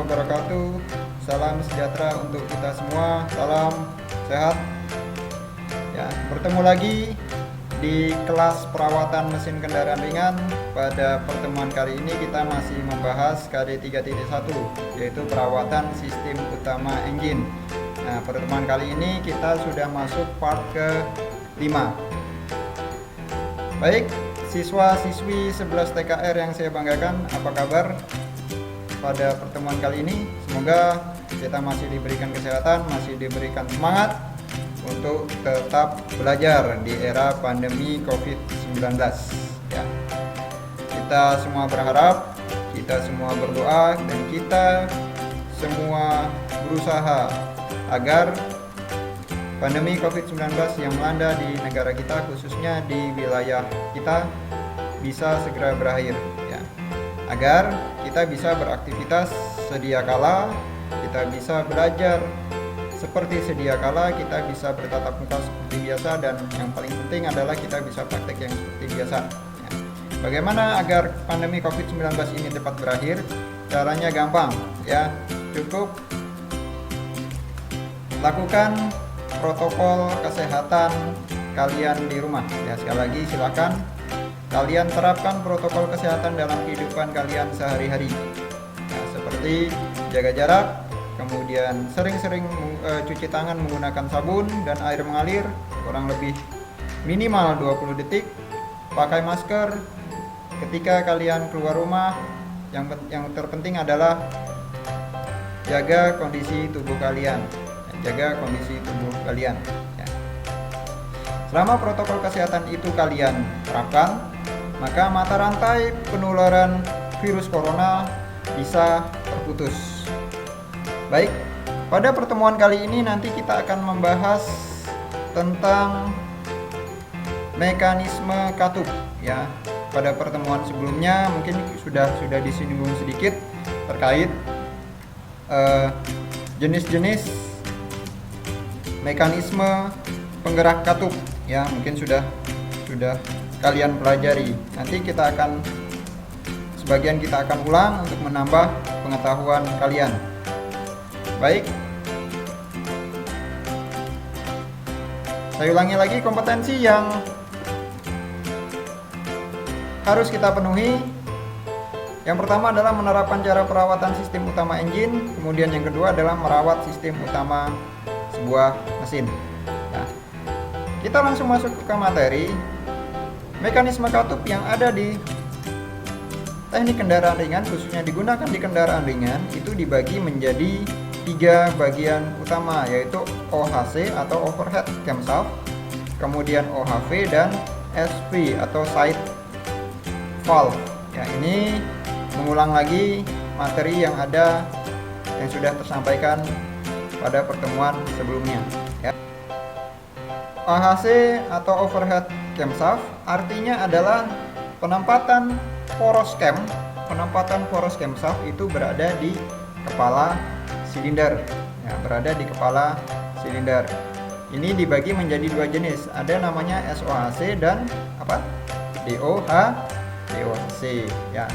wabarakatuh. Salam sejahtera untuk kita semua. Salam sehat. Ya, bertemu lagi di kelas perawatan mesin kendaraan ringan. Pada pertemuan kali ini kita masih membahas KD 3.1, yaitu perawatan sistem utama engine. Nah, pertemuan kali ini kita sudah masuk part ke-5. Baik, siswa-siswi 11 TKR yang saya banggakan, apa kabar pada pertemuan kali ini? Semoga kita masih diberikan kesehatan, masih diberikan semangat untuk tetap belajar di era pandemi COVID-19. Ya. Kita semua berharap, kita semua berdoa, dan kita semua berusaha agar pandemi COVID-19 yang melanda di negara kita, khususnya di wilayah kita, bisa segera berakhir, ya. Agar kita bisa beraktivitas sedia kala, kita bisa belajar seperti sedia kala, kita bisa bertatap muka seperti biasa, dan yang paling penting adalah kita bisa praktek yang seperti biasa, ya. Bagaimana agar pandemi COVID-19 ini cepat berakhir? Caranya gampang, ya. Cukup lakukan protokol kesehatan kalian di rumah, ya. Sekali lagi silakan kalian terapkan protokol kesehatan dalam kehidupan kalian sehari-hari, ya, seperti jaga jarak, kemudian sering-sering cuci tangan menggunakan sabun dan air mengalir kurang lebih minimal 20 detik, pakai masker ketika kalian keluar rumah. Yang terpenting adalah jaga kondisi tubuh kalian, jaga kondisi tubuh kalian, ya. Selama protokol kesehatan itu kalian terapkan, maka mata rantai penularan virus corona bisa terputus. Baik, pada pertemuan kali ini nanti kita akan membahas tentang mekanisme katup, ya. Pada pertemuan sebelumnya mungkin sudah disinggung sedikit terkait jenis-jenis mekanisme penggerak katup, ya. Mungkin sudah kalian pelajari. Nanti sebagian kita akan ulang untuk menambah pengetahuan kalian. Baik, saya ulangi lagi kompetensi yang harus kita penuhi. Yang pertama adalah menerapkan cara perawatan sistem utama engine. Kemudian yang kedua adalah merawat sistem utama sebuah mesin. Nah, kita langsung masuk ke materi. Mekanisme katup yang ada di teknik kendaraan ringan, khususnya digunakan di kendaraan ringan, itu dibagi menjadi 3 bagian utama, yaitu OHC atau overhead camshaft, kemudian OHV, dan SV atau side valve. Ya, ini mengulang lagi materi yang sudah tersampaikan pada pertemuan sebelumnya, ya. OHC atau overhead camshaft artinya adalah penempatan poros cam. Penempatan poros camshaft itu berada di kepala silinder, ya, berada di kepala silinder. Ini dibagi menjadi 2 jenis, ada namanya SOHC dan DOHC, ya.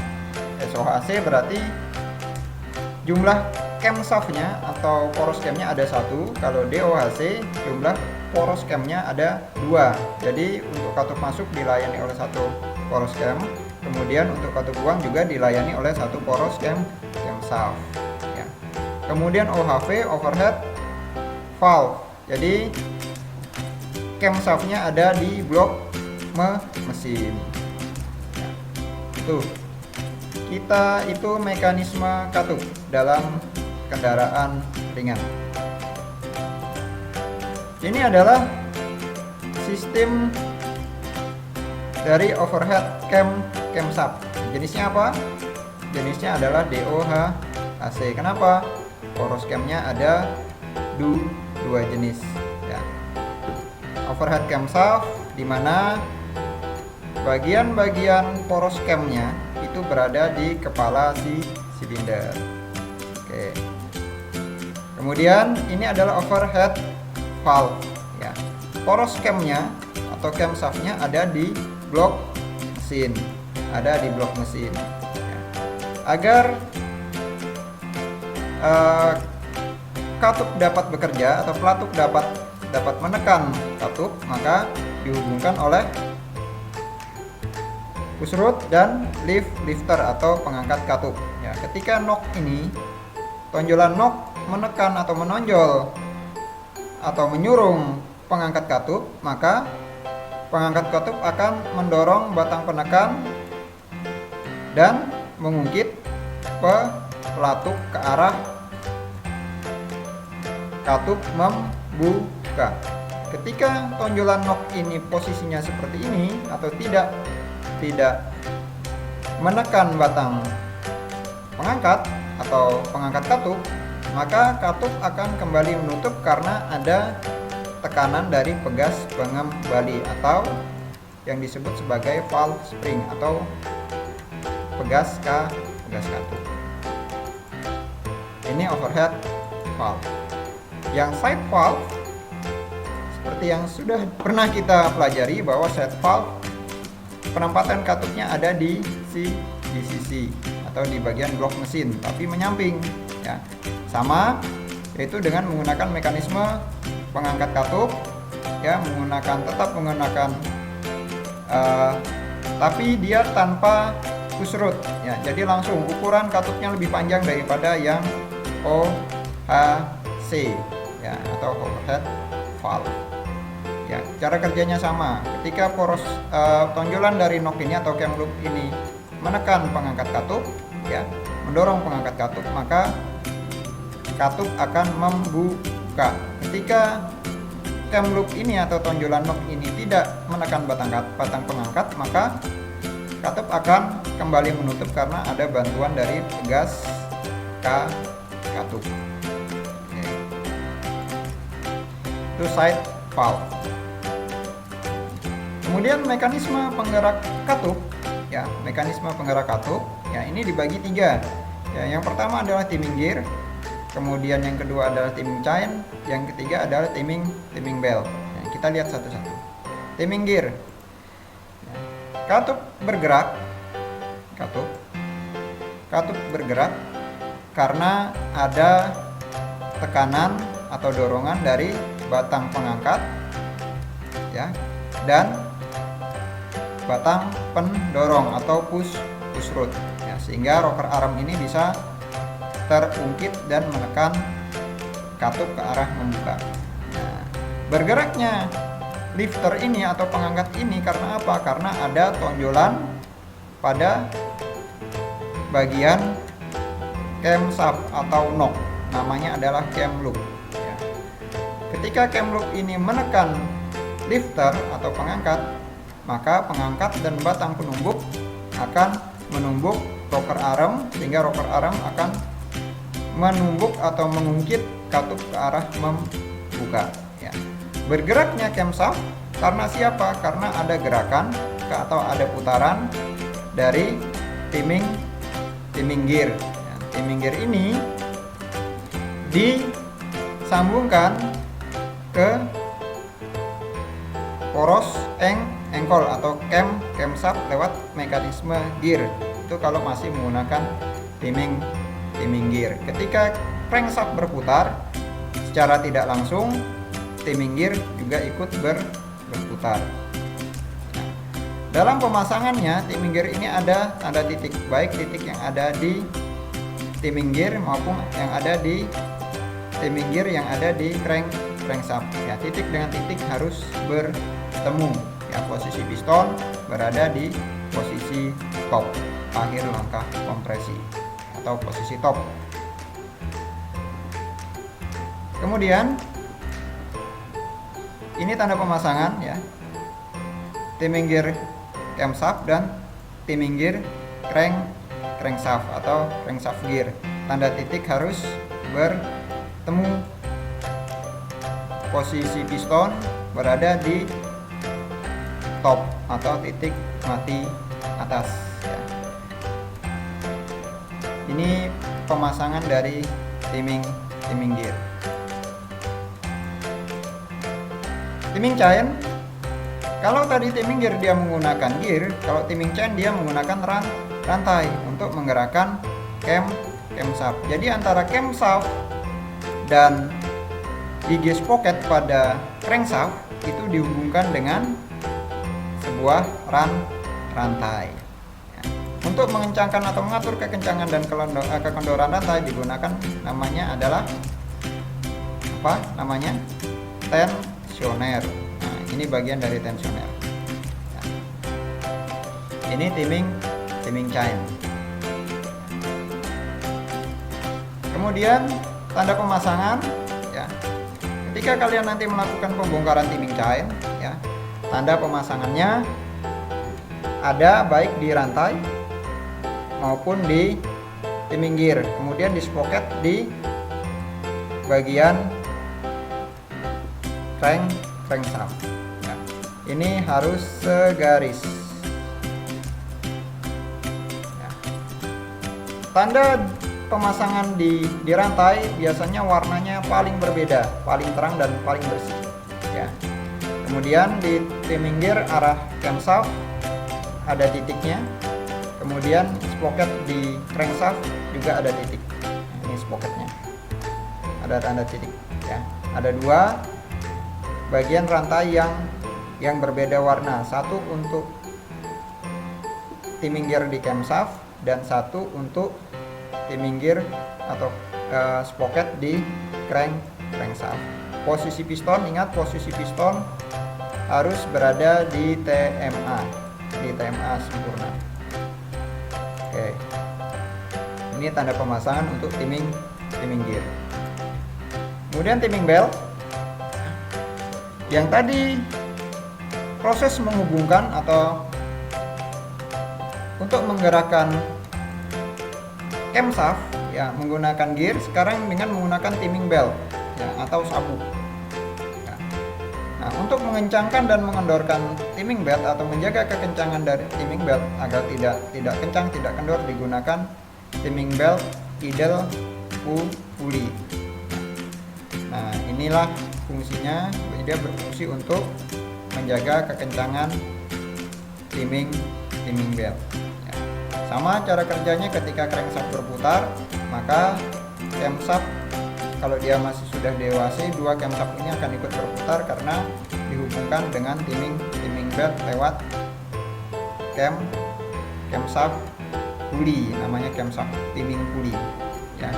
SOHC berarti jumlah camshaftnya atau poros camnya ada 1. Kalau DOHC jumlah poros camnya ada 2. Jadi untuk katup masuk dilayani oleh 1 poros cam, kemudian untuk katup buang juga dilayani oleh 1 poros camshaft, ya. Kemudian OHV, overhead valve. Jadi camshaftnya ada di blok mesin, ya. Itu mekanisme katup dalam kendaraan ringan. Ini adalah sistem dari overhead camshaft. Jenisnya apa? Jenisnya adalah DOHC. Kenapa? Poros camnya ada 2 jenis, ya. Overhead camshaft di mana bagian-bagian poros camnya itu berada di kepala si silinder. Oke. Kemudian ini adalah overhead valve, ya. Poros camnya atau camshaftnya ada di blok mesin, ya. Agar katup dapat bekerja atau pelatuk dapat menekan katup, maka dihubungkan oleh pusrut dan lifter atau pengangkat katup. Ya, ketika nok ini, tonjolan nok menekan atau menonjol atau menyurung pengangkat katup, maka pengangkat katup akan mendorong batang penekan dan mengungkit pelatuk ke arah katup membuka. Ketika tonjolan nok ini posisinya seperti ini atau tidak menekan batang pengangkat atau pengangkat katup, maka katup akan kembali menutup karena ada tekanan dari pegas pengembali atau yang disebut sebagai valve spring atau pegas katup. Ini overhead valve. Yang side valve seperti yang sudah pernah kita pelajari bahwa side valve penempatan katupnya ada di sisi atau di bagian blok mesin, tapi menyamping ya. Sama, yaitu dengan menggunakan mekanisme pengangkat katup ya, tetap menggunakan tapi dia tanpa pusrut ya. Jadi langsung ukuran katupnya lebih panjang daripada yang OHC ya, atau overhead valve. Ya, cara kerjanya sama. Ketika poros tonjolan dari nok ini atau cam loop ini menekan pengangkat katup, ya, mendorong pengangkat katup, maka katup akan membuka. Ketika cam loop ini atau tonjolan nok ini tidak menekan batang pengangkat, maka katup akan kembali menutup karena ada bantuan dari pegas katup. Okay. Itu side valve. Kemudian mekanisme penggerak katup ya, ini dibagi 3 ya. Yang pertama adalah timing gear, kemudian yang kedua adalah timing chain, yang ketiga adalah timing belt. Ya, kita lihat satu-satu. Timing gear, katup bergerak karena ada tekanan atau dorongan dari batang pengangkat ya, dan batang pendorong atau pusrut ya, sehingga rocker arm ini bisa terungkit dan menekan katup ke arah membuka. Nah, bergeraknya lifter ini atau pengangkat ini karena apa? Karena ada tonjolan pada bagian cam shaft atau nok, namanya adalah cam loop ya. Ketika cam loop ini menekan lifter atau pengangkat, maka pengangkat dan batang penumbuk akan menumbuk rocker arm, sehingga rocker arm akan menumbuk atau mengungkit katup ke arah membuka ya. Bergeraknya cam shaft karena siapa? Karena ada gerakan atau ada putaran dari timing gear ya. Timing gear ini disambungkan ke poros engkol atau cam shaft lewat mekanisme gear. Itu kalau masih menggunakan timing gear. Ketika crankshaft berputar secara tidak langsung, timing gear juga ikut berputar. Nah, dalam pemasangannya timing gear ini ada tanda titik, baik titik yang ada di timing gear maupun yang ada di timing gear yang ada di crankshaft ya. Titik dengan titik harus bertemu ya. Posisi piston berada di posisi top, akhir langkah kompresi atau posisi top. Kemudian ini tanda pemasangan ya, timing gear camshaft dan timing gear crankshaft atau crankshaft gear. Tanda titik harus bertemu. Posisi piston berada di top atau titik mati atas ya. Ini pemasangan dari timing gear. Timing chain, kalau tadi timing gear dia menggunakan gear, kalau timing chain dia menggunakan rantai untuk menggerakkan cam camshaft. Jadi antara camshaft dan gigi sprocket pada crankshaft itu dihubungkan dengan sebuah rantai. Ya. Untuk mengencangkan atau mengatur kekencangan dan kekendoran rantai digunakan namanya adalah apa? Namanya tensioner. Nah, ini bagian dari tensioner. Nah, ini timing chain. Kemudian tanda pemasangan, ya. Ketika kalian nanti melakukan pembongkaran timing chain, ya, tanda pemasangannya ada baik di rantai maupun di timing gear, kemudian di sprocket di bagian crankshaft. Ya. Ini harus segaris. Ya. Tanda pemasangan di rantai biasanya warnanya paling berbeda, paling terang dan paling bersih. Ya. Kemudian di timing gear arah camshaft ada titiknya. Kemudian sprocket di crankshaft juga ada titik. Nah, ini sprocketnya. Ada tanda titik. Ya. Ada dua bagian rantai yang berbeda warna. Satu untuk timing gear di camshaft dan satu untuk timing gear atau sprocket di crankshaft. Posisi piston, ingat posisi piston harus berada di TMA sempurna. Oke. Ini tanda pemasangan untuk timing gear. Kemudian timing belt. Yang tadi proses menghubungkan atau untuk menggerakkan camshaft ya menggunakan gear, sekarang dengan menggunakan timing belt ya, atau sabuk. Ya. Nah, untuk mengencangkan dan mengendorkan timing belt atau menjaga kekencangan dari timing belt agar tidak kencang, tidak kendor, digunakan timing belt idle pulley. Nah, inilah fungsinya, dia berfungsi untuk menjaga kekencangan timing belt. Sama cara kerjanya ketika crankshaft berputar, maka camshaft kalau dia masih sudah dewasa, dua camshaft ini akan ikut berputar karena dihubungkan dengan timing belt lewat camshaft pulley, namanya camshaft timing pulley. Ya.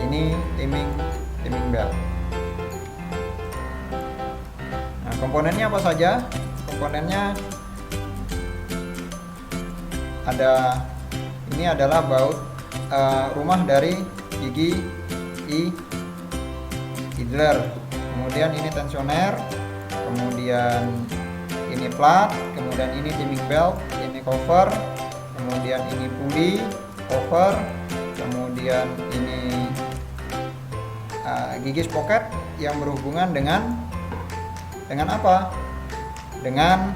Ini timing belt. Nah, komponennya apa saja? Komponennya ada, ini adalah baut rumah dari gigi idler, kemudian ini tensioner, kemudian ini plat, kemudian ini timing belt, ini cover, kemudian ini pulley cover, kemudian ini gigi sprocket yang berhubungan dengan apa? Dengan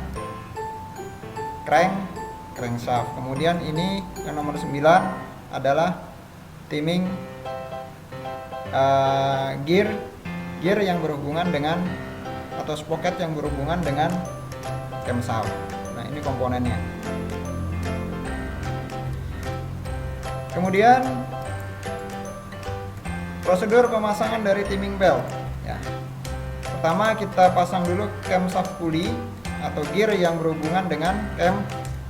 crankshaft. Kemudian ini yang nomor 9 adalah timing gear yang berhubungan dengan atau sprocket yang berhubungan dengan camshaft. Nah, ini komponennya. Kemudian prosedur pemasangan dari timing belt ya. Pertama kita pasang dulu camshaft pulley atau gear yang berhubungan dengan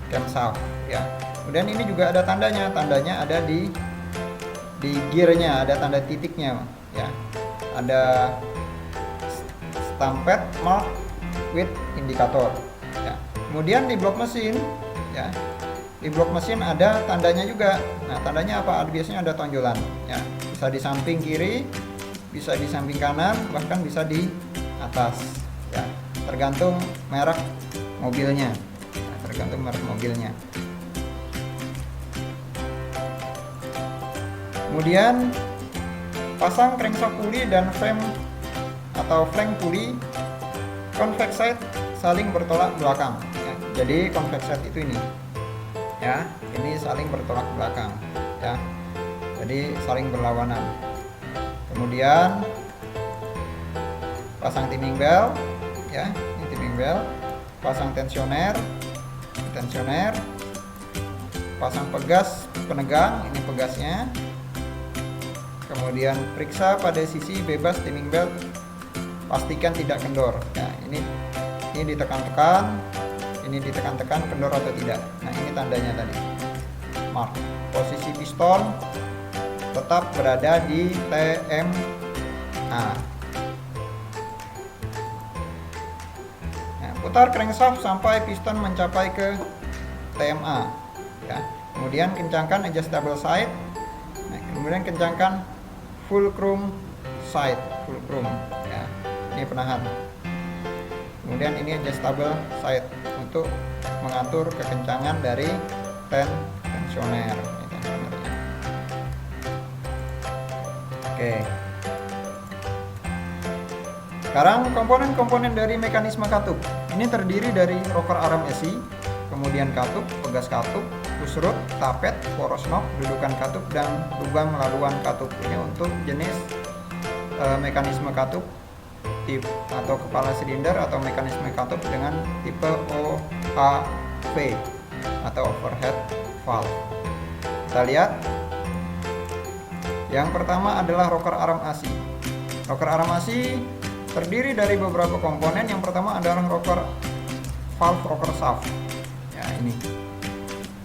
camshaft ya. Kemudian ini juga ada tandanya ada di gearnya, ada tanda titiknya ya. Ada stamped mark with indicator ya. Kemudian di blok mesin ya, di blok mesin ada tandanya juga. Nah, tandanya apa? Biasanya ada tonjolan ya, bisa di samping kiri, bisa di samping kanan, bahkan bisa di atas ya, tergantung merek mobilnya. Kemudian pasang crankshaft pulley dan frame atau flank pulley convex side saling bertolak belakang ya. Jadi convex side itu ini ya, ini saling bertolak belakang ya, jadi saling berlawanan. Kemudian pasang timing belt ya, ini timing belt, pasang tensioner, pasang pegas penegang, ini pegasnya. Kemudian periksa pada sisi bebas timing belt, pastikan tidak kendor. Nah, ini ditekan-tekan, ini ditekan-tekan, kendor atau tidak. Nah, ini tandanya tadi. Mark. Posisi piston tetap berada di TMA. Nah, putar crankshaft sampai piston mencapai ke TMA. Ya. Kemudian kencangkan adjustable side. Nah, kemudian kencangkan fulcrum side, fulcrum. Ya. Ini penahan. Kemudian ini adjustable side untuk mengatur kekencangan dari tensioner. Oke. Sekarang komponen-komponen dari mekanisme katup. Ini terdiri dari rocker arm SI, kemudian katup, pegas katup, pusrut, tapet, poros knob, dudukan katup, dan lubang laluan katup. Ini untuk jenis mekanisme katup tipe atau kepala silinder atau mekanisme katup dengan tipe OHV atau overhead valve. Kita lihat. Yang pertama adalah rocker arm ASI. Rocker arm ASI terdiri dari beberapa komponen. Yang pertama adalah rocker valve rocker shaft. Ya, ini.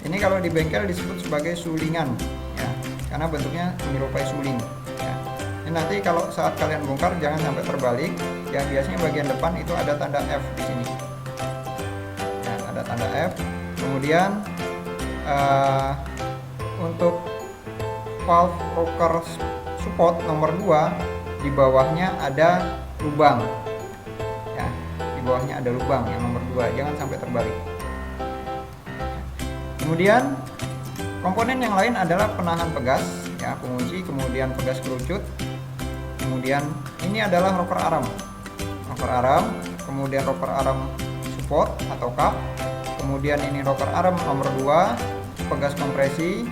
Ini kalau di bengkel disebut sebagai sulingan, ya, karena bentuknya menyerupai suling. Ya. Ini nanti kalau saat kalian bongkar jangan sampai terbalik. Ya, biasanya bagian depan itu ada tanda F di sini. Ya, ada tanda F. Kemudian untuk valve rocker support nomor 2, di bawahnya ada lubang. Ya, di bawahnya ada lubang yang nomor 2, jangan sampai terbalik. Kemudian komponen yang lain adalah penahan pegas, ya, pengunci, kemudian pegas kerucut. Kemudian ini adalah rocker arm. Rocker arm, kemudian rocker arm support atau cup. Kemudian ini rocker arm nomor 2, pegas kompresi.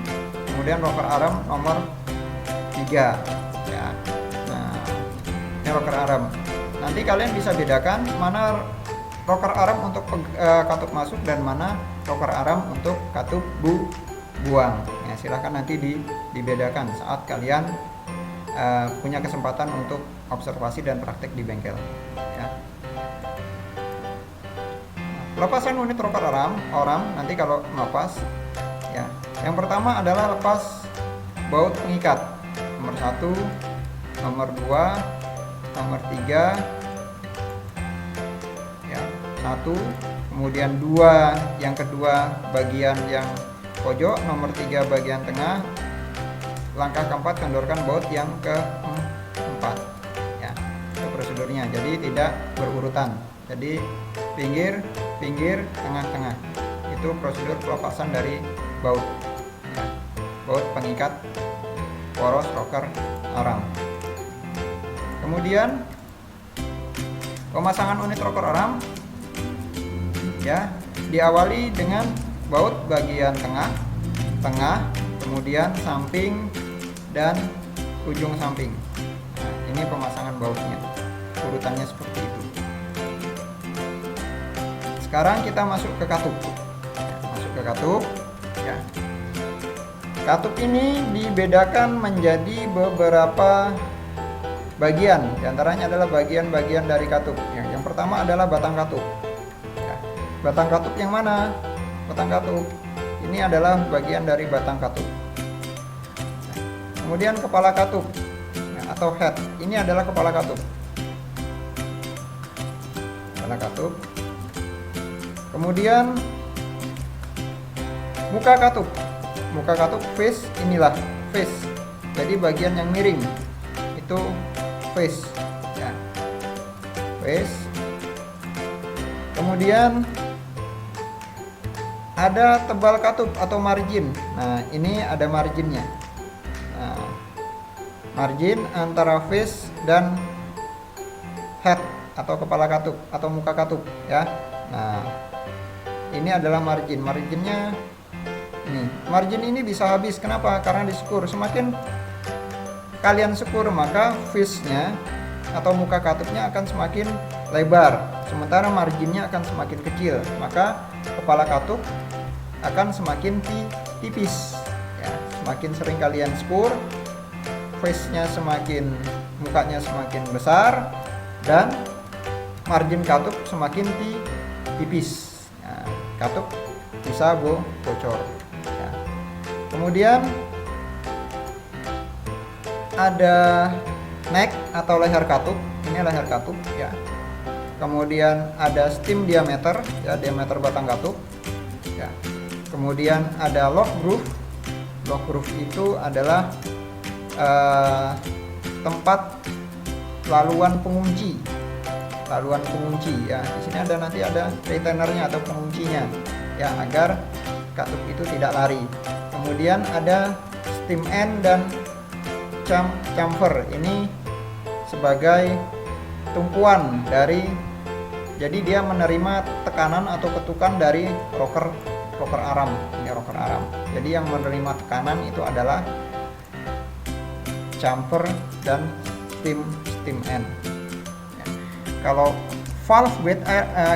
Kemudian rocker arm nomor 3, ya. Nah, ini rocker arm. Nanti kalian bisa bedakan mana rocker arm untuk katup masuk dan mana rocker arm untuk katup buang. Ya, silahkan nanti dibedakan saat kalian punya kesempatan untuk observasi dan praktek di bengkel. Ya. Lepasan unit rocker arm nanti kalau melepas, ya. Yang pertama adalah lepas baut pengikat nomor 1, nomor 2, nomor 3, ya, 1, kemudian 2 yang kedua bagian yang pojok, nomor 3 bagian tengah. Langkah keempat, kendorkan baut yang keempat. Ya, itu prosedurnya. Jadi tidak berurutan. Jadi pinggir, pinggir, tengah, tengah. Itu prosedur pelepasan dari baut. Ya, baut pengikat poros rocker arm. Kemudian pemasangan unit rocker arm, ya, diawali dengan baut bagian tengah, kemudian samping dan ujung samping. Nah, ini pemasangan bautnya, urutannya seperti itu. Sekarang kita masuk ke katup. Ya. Katup ini dibedakan menjadi beberapa bagian. Di antaranya adalah bagian-bagian dari katup. Yang pertama adalah batang katup. Ya. Batang katup yang mana? Batang katup ini adalah bagian dari batang katup. Kemudian kepala katup, ya, atau head. Ini adalah kepala katup. Kepala katup. Kemudian muka katup. Muka katup face, inilah face. Jadi bagian yang miring itu face, ya. Face. Kemudian ada tebal katup atau margin. Nah, ini ada marginnya. Nah, margin antara face dan head atau kepala katup atau muka katup, ya. Nah, ini adalah margin. Marginnya ini. Margin ini bisa habis. Kenapa? Karena disekur. Semakin kalian sekur, maka face-nya atau muka katupnya akan semakin lebar, sementara marginnya akan semakin kecil. Maka kepala katup akan semakin tipis. Ya, semakin sering kalian spur, face-nya mukanya semakin besar dan margin katup semakin tipis. Nah, katup bisa bocor. Ya. Kemudian ada neck atau leher katup. Ini leher katup ya. Kemudian ada stem diameter ya, diameter batang katup. Ya. Kemudian ada lock groove. Lock groove itu adalah tempat laluan pengunci. Laluan pengunci ya. Di sini nanti ada retainernya atau penguncinya ya, agar katup itu tidak lari. Kemudian ada stem end dan chamfer. Ini sebagai tumpuan dari, jadi dia menerima tekanan atau ketukan dari rocker arm. Ini rocker arm. Jadi yang menerima tekanan itu adalah chamfer dan stem end. Ya. Kalau valve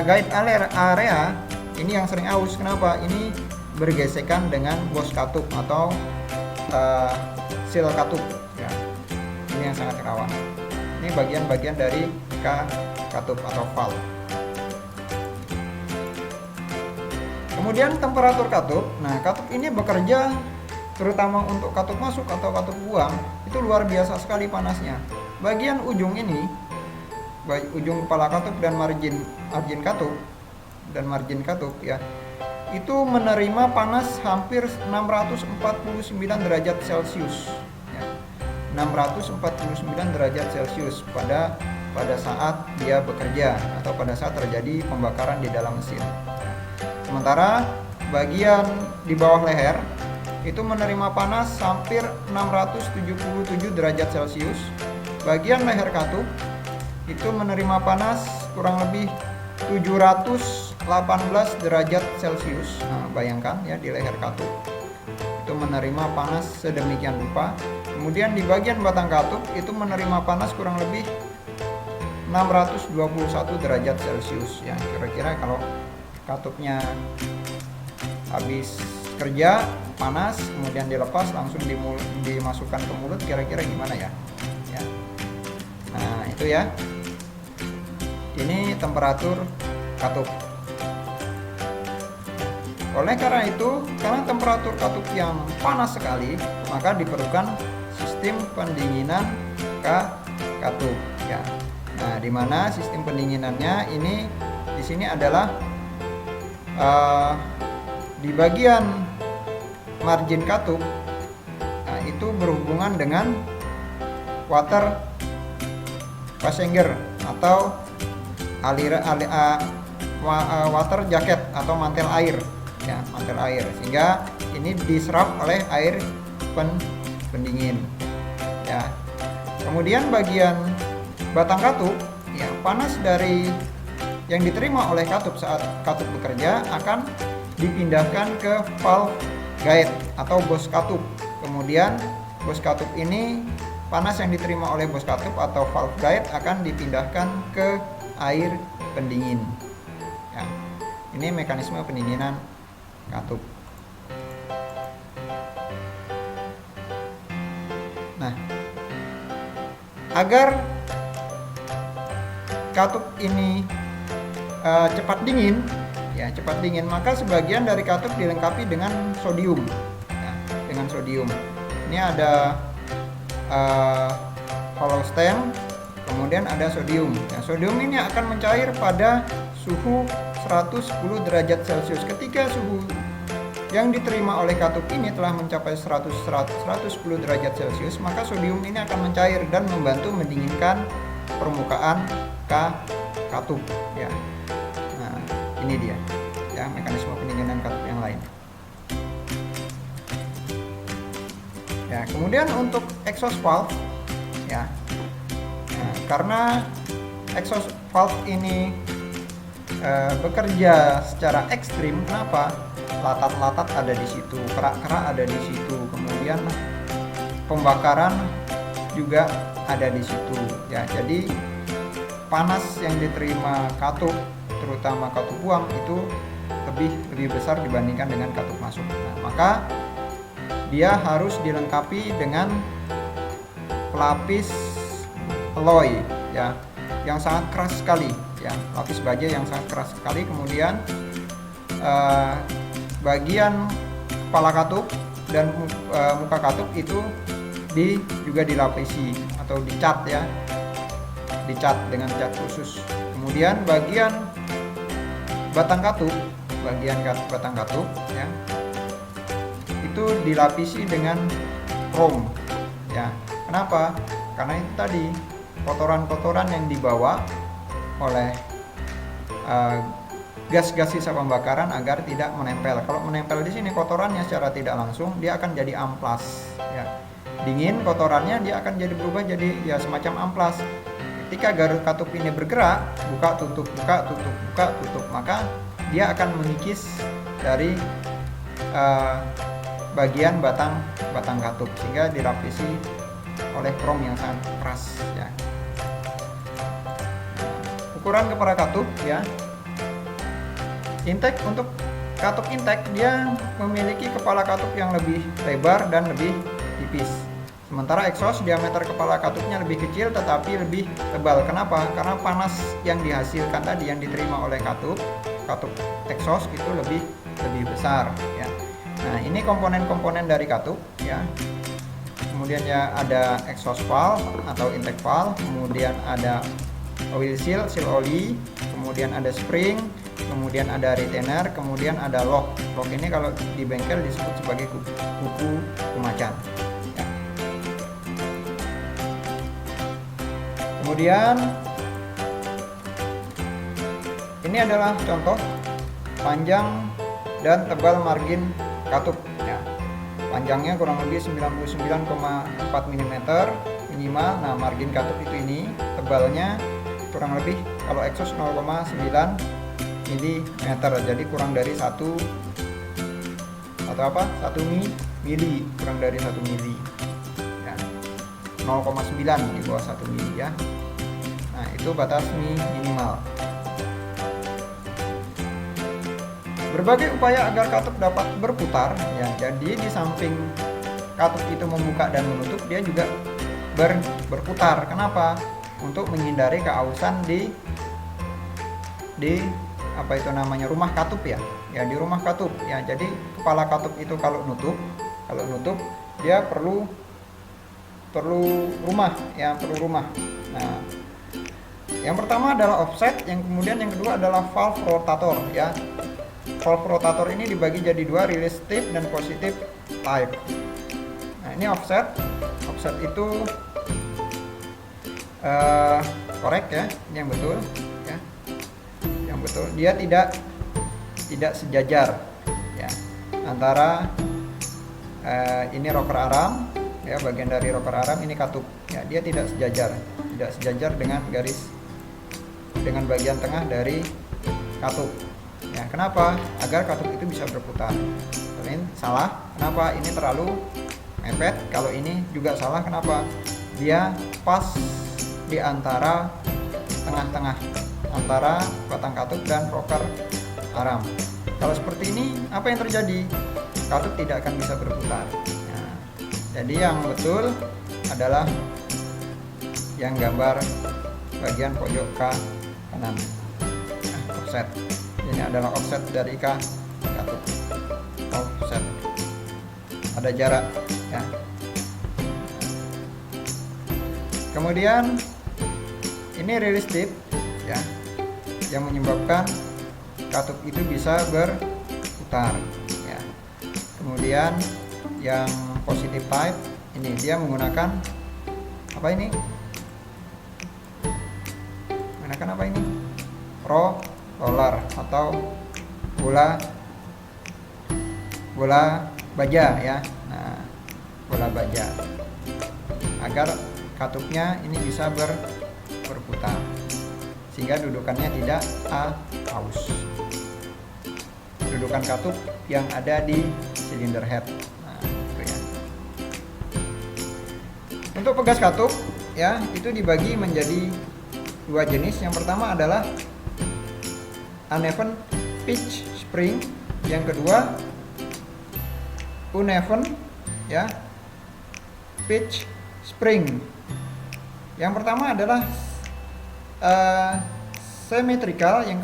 guide area ini yang sering aus. Kenapa? Ini bergesekan dengan bos katup atau seal katup. Ya. Ini yang sangat rawan. Ini bagian-bagian dari katup atau valve. Kemudian temperatur katup. Nah, katup ini bekerja terutama untuk katup masuk atau katup buang itu luar biasa sekali panasnya. Bagian ujung ini, ujung kepala katup dan margin katup ya, itu menerima panas hampir 649 derajat Celcius. 649 derajat Celcius pada saat dia bekerja atau pada saat terjadi pembakaran di dalam mesin. Sementara bagian di bawah leher itu menerima panas hampir 677 derajat Celcius. Bagian leher katup itu menerima panas kurang lebih 718 derajat Celcius. Nah, bayangkan ya, di leher katup itu menerima panas sedemikian rupa. Kemudian di bagian batang katup itu menerima panas kurang lebih 621 derajat Celcius ya. Kira-kira kalau katupnya habis kerja panas kemudian dilepas langsung dimasukkan ke mulut, kira-kira gimana ya? Ya. Nah, itu ya. Ini temperatur katup. Oleh karena itu, karena temperatur katup yang panas sekali, maka diperlukan sistem pendinginan katup ya. Nah, di mana sistem pendinginannya ini di sini adalah di bagian margin katup. Nah, itu berhubungan dengan water passenger atau water jacket atau mantel air ya, mantel air, sehingga ini diserap oleh air pendingin ya. Kemudian bagian batang katup ya, panas dari yang diterima oleh katup saat katup bekerja akan dipindahkan ke valve guide atau bos katup. Kemudian bos katup ini, panas yang diterima oleh bos katup atau valve guide akan dipindahkan ke air pendingin ya. Ini mekanisme pendinginan katup. Nah, agar katup ini cepat dingin ya, maka sebagian dari katup dilengkapi dengan sodium ya, dengan sodium. Ini ada hollow stem, kemudian ada sodium. Nah, sodium ini akan mencair pada suhu 110 derajat Celcius. Ketika suhu yang diterima oleh katup ini telah mencapai 110 derajat Celcius, maka sodium ini akan mencair dan membantu mendinginkan permukaan katup ya. Nah, ini dia ya, mekanisme pendinginan katup yang lain ya. Kemudian untuk exhaust valve ya, nah, karena exhaust valve ini bekerja secara ekstrim. Kenapa? Latat-latat ada di situ, kerak-kerak ada di situ, kemudian pembakaran juga ada di situ ya. Jadi panas yang diterima katup, terutama katup buang, itu lebih besar dibandingkan dengan katup masuk. Nah, maka dia harus dilengkapi dengan pelapis alloy ya, yang sangat keras sekali ya, lapis baja yang sangat keras sekali. Kemudian bagian kepala katup dan muka katup itu juga dilapisi atau dicat ya, dicat dengan cat khusus. Kemudian bagian batang katup, batang katup ya, itu dilapisi dengan krom ya. Kenapa? Karena itu tadi kotoran-kotoran yang dibawa oleh gas-gas sisa pembakaran agar tidak menempel. Kalau menempel di sini kotorannya secara tidak langsung dia akan jadi amplas ya. Dingin kotorannya dia akan jadi berubah jadi ya semacam amplas. Ketika garut katup ini bergerak, buka tutup, maka dia akan mengikis dari bagian batang katup sehingga dilapisi oleh krom yang sangat keras ya. Ukuran kepala katup ya. Intake, untuk katup intake dia memiliki kepala katup yang lebih lebar dan lebih tipis. Sementara exhaust diameter kepala katupnya lebih kecil tetapi lebih tebal. Kenapa? Karena panas yang dihasilkan tadi yang diterima oleh katup exhaust itu lebih besar ya. Nah, ini komponen-komponen dari katup ya. Kemudian ya ada exhaust valve atau intake valve, kemudian ada oil seal oli, kemudian ada spring, kemudian ada retainer, kemudian ada lock. Lock ini kalau di bengkel disebut sebagai kuku macan ya. Kemudian ini adalah contoh panjang dan tebal margin katup ya. Panjangnya kurang lebih 99,4 mm minimal. Nah, margin katup itu ini tebalnya kurang lebih kalau exhaust 0,9 mm, jadi kurang dari 1 mili, kurang dari 1 mili ya. 0,9 di bawah 1 mili ya. Nah, itu batas minimal. Berbagai upaya agar katup dapat berputar ya. Jadi di samping katup itu membuka dan menutup, dia juga berputar. Kenapa? Untuk menghindari keausan di apa itu namanya, rumah katup ya. Ya, di rumah katup ya. Jadi kepala katup itu kalau nutup dia perlu rumah ya, perlu rumah. Nah, yang pertama adalah offset, yang kemudian yang kedua adalah valve rotator ya. Valve rotator ini dibagi jadi dua, release type dan positive type. Nah, ini offset itu korek ya, ini yang betul ya, yang betul. Dia tidak sejajar ya antara ini rocker arm ya, bagian dari rocker arm, ini katup ya, dia tidak sejajar dengan bagian tengah dari katup ya. Kenapa? Agar katup itu bisa berputar. Kalau ini salah, kenapa? Ini terlalu mepet. Kalau ini juga salah, kenapa? Dia pas di antara tengah-tengah antara batang katup dan rocker arm. Kalau seperti ini, apa yang terjadi? Katup tidak akan bisa berputar. Nah, jadi yang betul adalah yang gambar bagian pojok kanan, offset. Ini adalah offset dari katup. Offset. Ada jarak ya. Kemudian ini release tip ya, yang menyebabkan katup itu bisa berputar ya. Kemudian yang positive type ini dia menggunakan apa ini? Menggunakan apa ini? Roller atau bola baja ya. Nah, bola baja agar katupnya ini bisa berputar sehingga dudukannya tidak aus. Dudukan katup yang ada di silinder head. Nah, itu ya. Untuk pegas katup ya, itu dibagi menjadi dua jenis. Yang pertama adalah uneven pitch spring, yang kedua uneven ya, pitch spring. Yang pertama adalah symmetrical, yang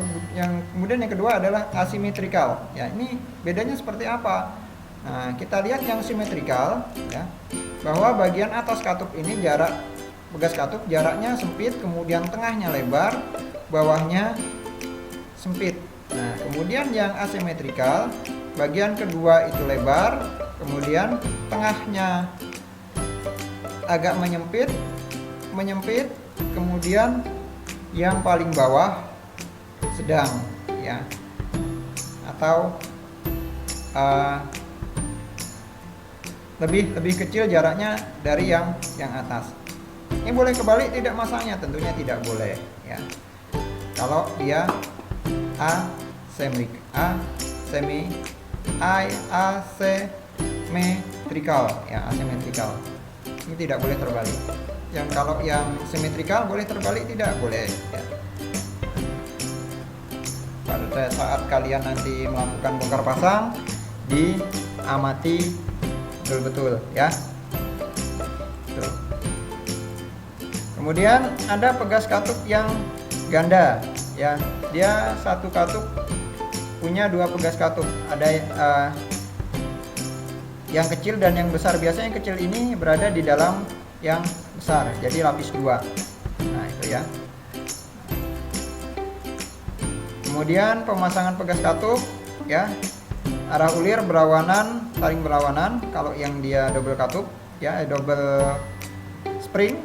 kemudian yang kedua adalah asymmetrical. Ya, ini bedanya seperti apa? Nah, kita lihat yang symmetrical, ya, bahwa bagian atas katup ini pegas katup jaraknya sempit, kemudian tengahnya lebar, bawahnya sempit. Nah, kemudian yang asymmetrical, bagian kedua itu lebar, kemudian tengahnya agak menyempit, kemudian yang paling bawah sedang, ya, atau lebih kecil jaraknya dari yang atas. Ini boleh kebalik tidak masanya? Tentunya tidak boleh, ya. Kalau dia asymmetrical, ya, asymmetrical. Ini tidak boleh terbalik. Yang kalau yang symmetrical boleh terbalik, tidak boleh, ya. Pada saat kalian nanti melakukan bongkar pasang, diamati betul-betul, ya. Tuh. Kemudian ada pegas katup yang ganda, ya. Dia satu katup punya dua pegas katup. Ada yang kecil dan yang besar. Biasanya yang kecil ini berada di dalam yang besar, jadi lapis dua. Nah, itu ya. Kemudian pemasangan pegas katup, ya, arah ulir berlawanan, saling berlawanan. Kalau yang dia double katup, ya, double spring,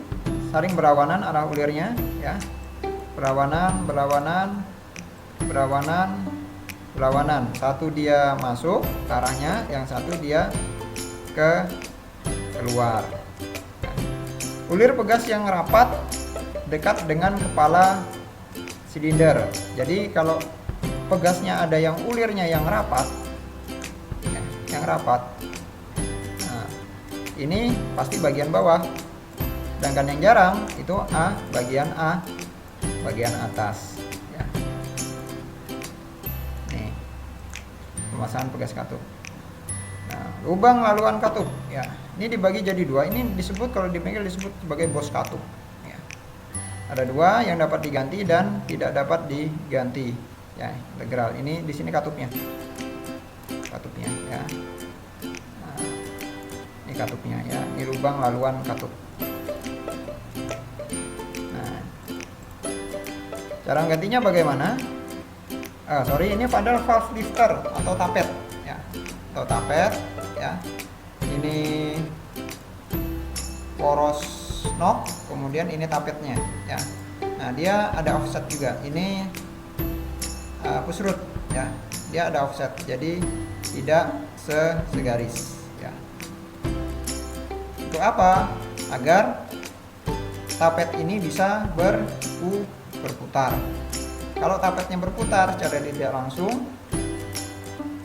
saling berlawanan arah ulirnya, ya, berlawanan. Satu dia masuk ke arahnya, yang satu dia keluar. Ulir pegas yang rapat dekat dengan kepala silinder. Jadi kalau pegasnya ada yang ulirnya yang rapat, ya, nah, ini pasti bagian bawah. Sedangkan yang jarang itu bagian atas. Ya. Nih, pemasangan pegas katup. Nah, lubang laluan katup, ya. Ini dibagi jadi dua. Ini disebut, kalau di bengkel disebut sebagai bos katup. Ya. Ada dua yang dapat diganti dan tidak dapat diganti. Ya, integral. Ini di sini katupnya, ya. Nah, ini katupnya, ya. Ini lubang laluan katup. Nah, cara gantinya bagaimana? Ini pada valve lifter atau tapet, ya. Ya. Ini poros knob, kemudian ini tapetnya, ya. Nah, dia ada offset juga. Ini push rod, ya. Dia ada offset, jadi tidak segaris, ya. Untuk apa? Agar tapet ini bisa berputar. Kalau tapetnya berputar secara tidak langsung,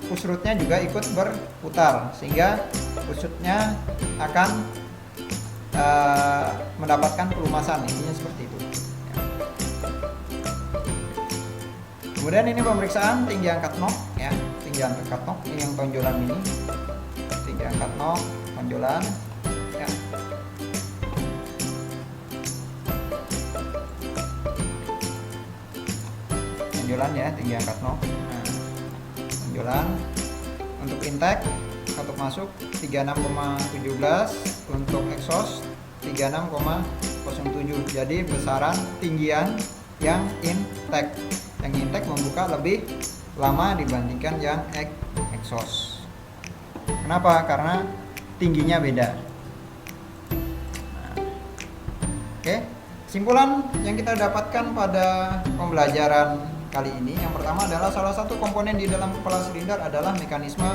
push rodnya juga ikut berputar, sehingga push rodnya akan mendapatkan pelumasan, intinya seperti itu. Ya. Kemudian ini pemeriksaan tinggi angkat nok, ya. Tinggi angkat nok ini yang tonjolan ini. Tinggi angkat nok, tonjolan, ya. Tonjolan, ya, tinggi angkat nok. Nah, tonjolan untuk intake katup masuk 36,17, untuk exhaust 36,07. Jadi besaran tinggian yang intake. Yang intake membuka lebih lama dibandingkan yang exhaust. Kenapa? Karena tingginya beda. Nah, oke. Kesimpulan yang kita dapatkan pada pembelajaran kali ini, yang pertama adalah salah satu komponen di dalam kepala silinder adalah mekanisme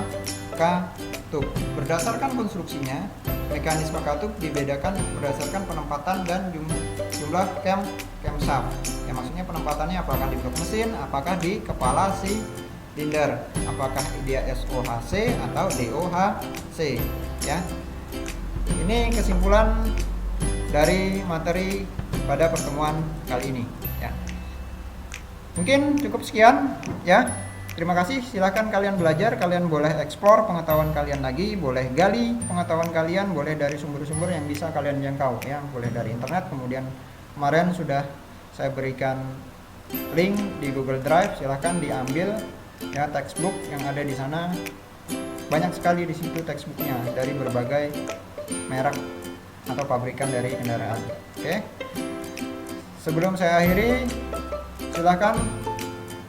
katup. Berdasarkan konstruksinya, mekanisme katup dibedakan berdasarkan penempatan dan jumlah camshaft. Ya, maksudnya penempatannya apakah di blok mesin, apakah di kepala silinder, apakah dia SOHC atau DOHC, ya. Ini kesimpulan dari materi pada pertemuan kali ini, ya. Mungkin cukup sekian, ya. Terima kasih, silahkan kalian belajar, kalian boleh eksplor pengetahuan kalian lagi, boleh gali pengetahuan kalian, boleh dari sumber-sumber yang bisa kalian jangkau ya, boleh dari internet. Kemudian kemarin sudah saya berikan link di Google Drive, silahkan diambil ya textbook yang ada di sana. Banyak sekali di situ textbooknya dari berbagai merek atau pabrikan dari kendaraan. Oke. Sebelum saya akhiri, silahkan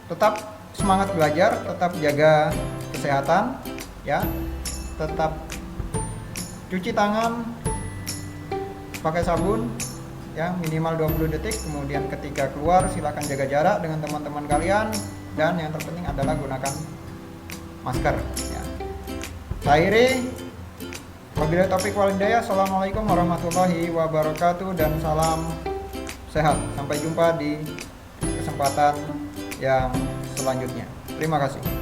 tetap semangat belajar, tetap jaga kesehatan ya, tetap cuci tangan pakai sabun ya minimal 20 detik, kemudian ketika keluar silakan jaga jarak dengan teman-teman kalian, dan yang terpenting adalah gunakan masker ya. Saya akhiri, wabillahi taufiq wal hidayah. Assalamualaikum warahmatullahi wabarakatuh dan salam sehat. Sampai jumpa di kesempatan yang selanjutnya. Terima kasih.